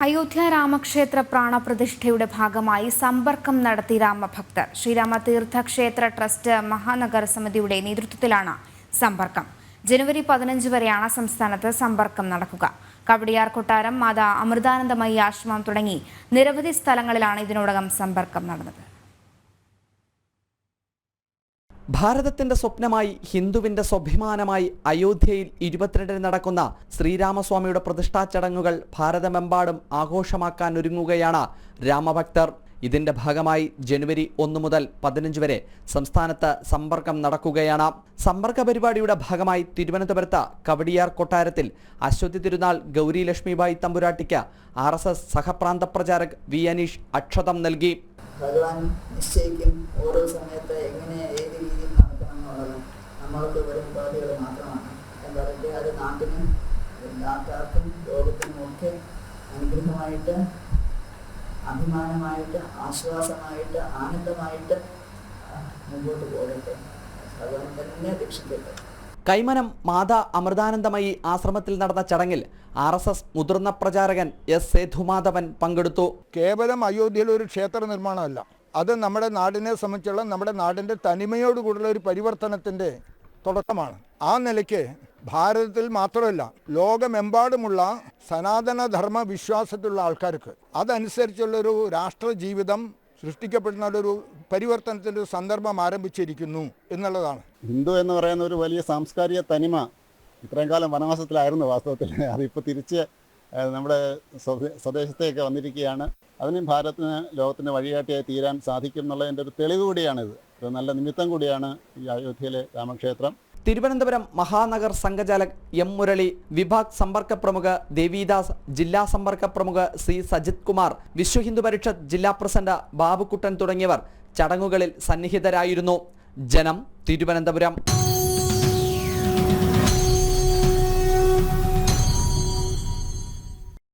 അയോധ്യ രാമക്ഷേത്ര പ്രാണപ്രതിഷ്ഠയുടെ ഭാഗമായി സമ്പർക്കം നടത്തി രാമഭക്തർ. ശ്രീരാമ തീർത്ഥക്ഷേത്ര ട്രസ്റ്റ് മഹാനഗർ സമിതിയുടെ നേതൃത്വത്തിലാണ് സമ്പർക്കം. ജനുവരി 15 വരെയാണ് സംസ്ഥാനത്ത് സമ്പർക്കം നടക്കുക. കവടിയാർ കൊട്ടാരം, മാതാ അമൃതാനന്ദമയി ആശ്രമം തുടങ്ങി നിരവധി സ്ഥലങ്ങളിലാണ് ഇതിനോടകം സമ്പർക്കം നടന്നത്. ഭാരതത്തിന്റെ സ്വപ്നമായി, ഹിന്ദുവിന്റെ സ്വാഭിമാനമായി അയോധ്യയിൽ 22-ന് നടക്കുന്ന ശ്രീരാമസ്വാമിയുടെ പ്രതിഷ്ഠാ ചടങ്ങുകൾ ഭാരതമെമ്പാടും ആഘോഷമാക്കാൻ ഒരുങ്ങുകയാണ് രാമഭക്തർ. ഇതിന്റെ ഭാഗമായി ജനുവരി 1 മുതൽ 15 വരെ സംസ്ഥാനത്ത് സമ്പർക്കം നടക്കുകയാണ്. സമ്പർക്ക പരിപാടിയുടെ ഭാഗമായി തിരുവനന്തപുരത്ത് കവടിയാർ കൊട്ടാരത്തിൽ അശ്വതി തിരുനാൾ ഗൗരി ലക്ഷ്മിബായി തമ്പുരാട്ടിക്ക് RSS സഹപ്രാന്ത പ്രചാരക് വി അനീഷ് അക്ഷതം നൽകി. ഭഗവാൻ നിശ്ചയിക്കും ഓരോ സമയത്ത് എങ്ങനെ ഏത് രീതിയിൽ നടക്കണം എന്നുള്ളത് നമ്മൾക്ക് വരും ഉപാധികൾ മാത്രമാണ്. എന്താ പറയുക, അത് നാട്ടിനും നാട്ടുകാർക്കും ലോകത്തിനുമൊക്കെ അനുഗ്രഹമായിട്ട്, അഭിമാനമായിട്ട്, ആശ്വാസമായിട്ട്, ആനന്ദമായിട്ട് മുമ്പോട്ട് പോകട്ടെ. ഭഗവാൻ തന്നെ രക്ഷിക്കട്ടെ. കൈമനം മാതാ അമൃതാനന്ദമയി ആശ്രമത്തിൽ നടന്ന ചടങ്ങിൽ RSS മുതിർന്ന പ്രചാരകൻ S. സേതുമാധവൻ പങ്കെടുത്തു. കേവലം അയോധ്യയിൽ ഒരു ക്ഷേത്ര നിർമ്മാണമല്ല, അത് നമ്മുടെ നാടിനെ സംബന്ധിച്ചുള്ള നമ്മുടെ നാടിൻ്റെ തനിമയോടുകൂടിയുള്ള ഒരു പരിവർത്തനത്തിൻ്റെ തുടക്കമാണ്. ആ നിലയ്ക്ക് ഭാരതത്തിൽ മാത്രമല്ല ലോകമെമ്പാടുമുള്ള സനാതനധർമ്മ വിശ്വാസത്തിലുള്ള ആൾക്കാർക്ക് അതനുസരിച്ചുള്ളൊരു രാഷ്ട്ര ജീവിതം സൃഷ്ടിക്കപ്പെടുന്ന ഒരു പരിവർത്തനത്തിൻ്റെ ഒരു സന്ദർഭം ആരംഭിച്ചിരിക്കുന്നു എന്നുള്ളതാണ്. ഹിന്ദു എന്ന് പറയുന്ന ഒരു വലിയ സാംസ്കാരിക തനിമ ഇത്രയും കാലം വനവാസത്തിലായിരുന്നു. വാസ്തവത്തിൽ അതിപ്പോൾ തിരിച്ച് നമ്മുടെ സ്വദേശത്തേക്ക് വന്നിരിക്കുകയാണ്. അതിനും ഭാരതത്തിന് ലോകത്തിന് വഴികാട്ടിയായി തീരാൻ സാധിക്കും എന്നുള്ളതിൻ്റെ ഒരു തെളിവ് കൂടിയാണിത്. ഒരു നല്ല നിമിത്തം കൂടിയാണ് ഈ അയോധ്യയിലെ രാമക്ഷേത്രം. തിരുവനന്തപുരം മഹാനഗർ സംഘചാലക് M. മുരളി, വിഭാഗ് സമ്പർക്ക പ്രമുഖ് ദേവിദാസ്, ജില്ലാ സമ്പർക്ക പ്രമുഖ് C. സജിത് കുമാർ, വിശ്വ ഹിന്ദു പരിഷത്ത് ജില്ലാ പ്രസിഡന്റ് ബാബുക്കുട്ടൻ തുടങ്ങിയവർ ചടങ്ങുകളിൽ സന്നിഹിതരായിരുന്നു. ജനം, തിരുവനന്തപുരം.